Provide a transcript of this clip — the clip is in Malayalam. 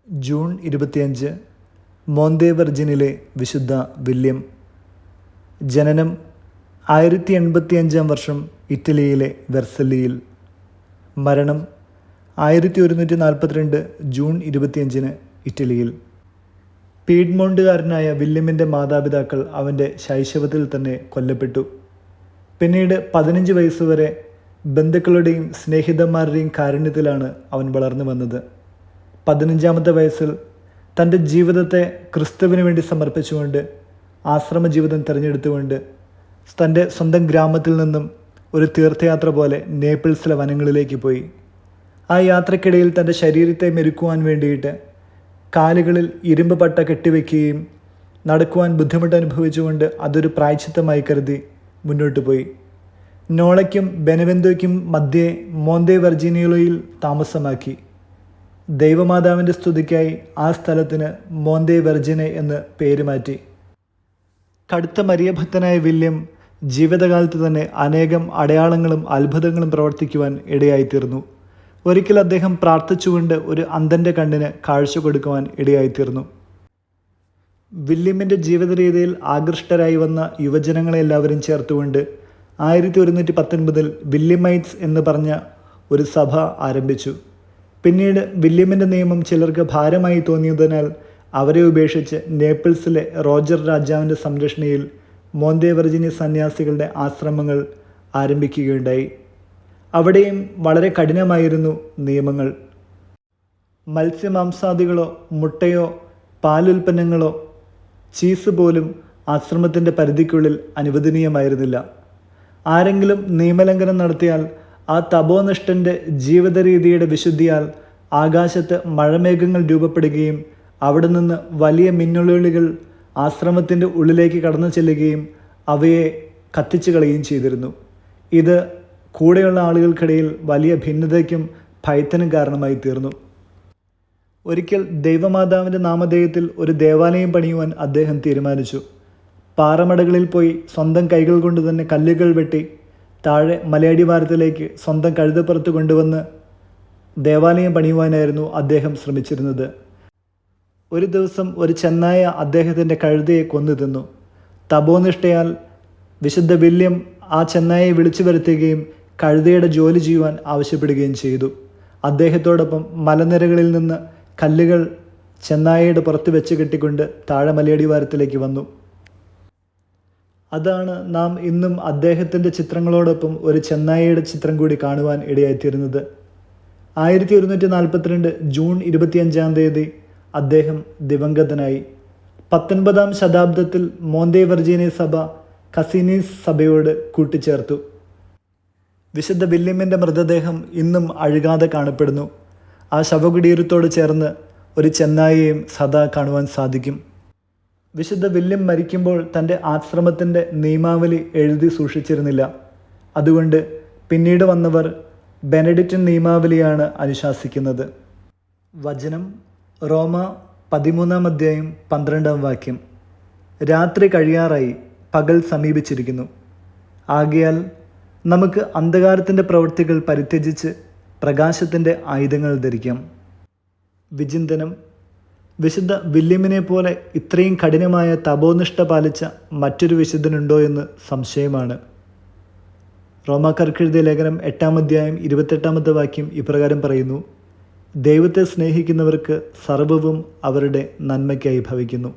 ജൂൺ 25 മോന്തേവെർജിനിലെ വിശുദ്ധ വില്യം. ജനനം 1085 വർഷം ഇറ്റലിയിലെ വെർസല്ലിയിൽ. മരണം 1142 ജൂൺ 25 ഇറ്റലിയിൽ. പീഡ്മോണ്ടുകാരനായ വില്യമിൻ്റെ മാതാപിതാക്കൾ അവൻ്റെ ശൈശവത്തിൽ തന്നെ കൊല്ലപ്പെട്ടു. പിന്നീട് 15 വയസ്സുവരെ ബന്ധുക്കളുടെയും സ്നേഹിതന്മാരുടെയും കാരുണ്യത്തിലാണ് അവൻ വളർന്നു വന്നത്. 15-ാമത്തെ വയസ്സിൽ തൻ്റെ ജീവിതത്തെ ക്രിസ്തുവിന് വേണ്ടി സമർപ്പിച്ചുകൊണ്ട് ആശ്രമ ജീവിതം തിരഞ്ഞെടുത്തുകൊണ്ട് തൻ്റെ സ്വന്തം ഗ്രാമത്തിൽ നിന്നും ഒരു തീർത്ഥയാത്ര പോലെ നേപ്പിൾസിലെ വനങ്ങളിലേക്ക് പോയി. ആ യാത്രക്കിടയിൽ തൻ്റെ ശരീരത്തെ മെരുക്കുവാൻ വേണ്ടിയിട്ട് കാലുകളിൽ ഇരുമ്പ് പട്ട കെട്ടിവെക്കുകയും നടക്കുവാൻ ബുദ്ധിമുട്ട് അനുഭവിച്ചുകൊണ്ട് അതൊരു പ്രായശ്ചിത്തമായി കരുതി മുന്നോട്ട് പോയി. നോളയ്ക്കും ബെനവെന്തോയ്ക്കും മധ്യേ മോന്തേവെർജിനിയോയിൽ താമസമാക്കി. ദൈവമാതാവിൻ്റെ സ്തുതിക്കായി ആ സ്ഥലത്തിന് മോന്തേവെർജിനെ എന്ന് പേര് മാറ്റി. കടുത്ത മരിയഭക്തനായ വില്യം ജീവിതകാലത്ത് തന്നെ അനേകം അടയാളങ്ങളും അത്ഭുതങ്ങളും പ്രവർത്തിക്കുവാൻ ഇടയായിത്തീർന്നു. ഒരിക്കൽ അദ്ദേഹം പ്രാർത്ഥിച്ചുകൊണ്ട് ഒരു അന്ധൻ്റെ കണ്ണിന് കാഴ്ച കൊടുക്കുവാൻ ഇടയായിത്തീർന്നു. വില്യമിൻ്റെ ജീവിത രീതിയിൽ ആകൃഷ്ടരായി വന്ന യുവജനങ്ങളെ എല്ലാവരും ചേർത്തുകൊണ്ട് 1119 വില്യമൈറ്റ്സ് എന്ന് പറഞ്ഞ ഒരു സഭ ആരംഭിച്ചു. പിന്നീട് വില്യമിൻ്റെ നിയമം ചിലർക്ക് ഭാരമായി തോന്നിയതിനാൽ അവരെ ഉപേക്ഷിച്ച് നേപ്പിൾസിലെ റോജർ രാജാവിൻ്റെ സംരക്ഷണയിൽ മോന്തേവെർജിനി സന്യാസികളുടെ ആശ്രമങ്ങൾ ആരംഭിക്കുകയുണ്ടായി. അവിടെയും വളരെ കഠിനമായിരുന്നു നിയമങ്ങൾ. മത്സ്യമാംസാദികളോ മുട്ടയോ പാലുൽപ്പന്നങ്ങളോ ചീസ് പോലും ആശ്രമത്തിൻ്റെ പരിധിക്കുള്ളിൽ അനുവദനീയമായിരുന്നില്ല. ആരെങ്കിലും നിയമലംഘനം നടത്തിയാൽ ആ തപോനിഷ്ഠൻ്റെ ജീവിത രീതിയുടെ വിശുദ്ധിയാൽ ആകാശത്ത് മഴമേഘങ്ങൾ രൂപപ്പെടുകയും അവിടെ നിന്ന് വലിയ മിന്നലുകൾ ആശ്രമത്തിൻ്റെ ഉള്ളിലേക്ക് കടന്നു ചെല്ലുകയും അവയെ കത്തിച്ചു കളയുകയും ചെയ്തിരുന്നു. ഇത് കൂടെയുള്ള ആളുകൾക്കിടയിൽ വലിയ ഭിന്നതയ്ക്കും ഭയത്തിനും കാരണമായി തീർന്നു. ഒരിക്കൽ ദൈവമാതാവിൻ്റെ നാമധേയത്തിൽ ഒരു ദേവാലയം പണിയുവാൻ അദ്ദേഹം തീരുമാനിച്ചു. പാറമടകളിൽ പോയി സ്വന്തം കൈകൾ കൊണ്ട് തന്നെ കല്ലുകൾ വെട്ടി താഴെ മലയടിവാരത്തിലേക്ക് സ്വന്തം കഴുതപ്പുറത്ത് കൊണ്ടുവന്ന് ദേവാലയം പണിയുവാനായിരുന്നു അദ്ദേഹം ശ്രമിച്ചിരുന്നത്. ഒരു ദിവസം ഒരു ചെന്നായ അദ്ദേഹത്തിൻ്റെ കഴുതയെ കൊന്നു തിന്നു. തപോനിഷ്ഠയാൽ വിശുദ്ധ വില്യം ആ ചെന്നായയെ വിളിച്ചു വരുത്തുകയും കഴുതയുടെ ജോലി ചെയ്യുവാൻ ആവശ്യപ്പെടുകയും ചെയ്തു. അദ്ദേഹത്തോടൊപ്പം മലനിരകളിൽ നിന്ന് കല്ലുകൾ ചെന്നായയുടെ പുറത്ത് വെച്ച് കെട്ടിക്കൊണ്ട് താഴെ മലയടിവാരത്തിലേക്ക് വന്നു. അതാണ് നാം ഇന്നും അദ്ദേഹത്തിൻ്റെ ചിത്രങ്ങളോടൊപ്പം ഒരു ചെന്നായയുടെ ചിത്രം കൂടി കാണുവാൻ ഇടയായിത്തീരുന്നത്. 1142 ജൂൺ 25 അദ്ദേഹം ദിവംഗതനായി. 19-ാം ശതാബ്ദത്തിൽ മോന്തേവെർജിനി സഭ കസീനീസ് സഭയോട് കൂട്ടിച്ചേർത്തു. വിശുദ്ധ വില്യമിൻ്റെ മൃതദേഹം ഇന്നും അഴുകാതെ കാണപ്പെടുന്നു. ആ ശവകുടീരത്തോട് ചേർന്ന് ഒരു ചെന്നായയെയും സദാ കാണുവാൻ സാധിക്കും. വിശുദ്ധ വില്യം മരിക്കുമ്പോൾ തൻ്റെ ആശ്രമത്തിൻ്റെ നിയമാവലി എഴുതി സൂക്ഷിച്ചിരുന്നില്ല. അതുകൊണ്ട് പിന്നീട് വന്നവർ ബെനഡിക്റ്റൻ നിയമാവലിയാണ് അനുശാസിക്കുന്നത്. വചനം റോമ 13-ാം അധ്യായം 12-ാം വാക്യം. രാത്രി കഴിയാറായി, പകൽ സമീപിച്ചിരിക്കുന്നു. ആകയാൽ നമുക്ക് അന്ധകാരത്തിൻ്റെ പ്രവൃത്തികൾ പരിത്യജിച്ച് പ്രകാശത്തിൻ്റെ ആയുധങ്ങൾ ധരിക്കാം. വിചിന്തനം: വിശുദ്ധ വില്യമിനെ പോലെ ഇത്രയും കഠിനമായ തപോനിഷ്ഠ പാലിച്ച മറ്റൊരു വിശുദ്ധനുണ്ടോ എന്ന് സംശയമാണ്. റോമാക്കാർക്ക് എഴുതിയ ലേഖനം 8-ാം അധ്യായം 28-ാമത്തെ വാക്യം ഇപ്രകാരം പറയുന്നു: ദൈവത്തെ സ്നേഹിക്കുന്നവർക്ക് സർവ്വവും അവരുടെ നന്മയ്ക്കായി ഭവിക്കുന്നു.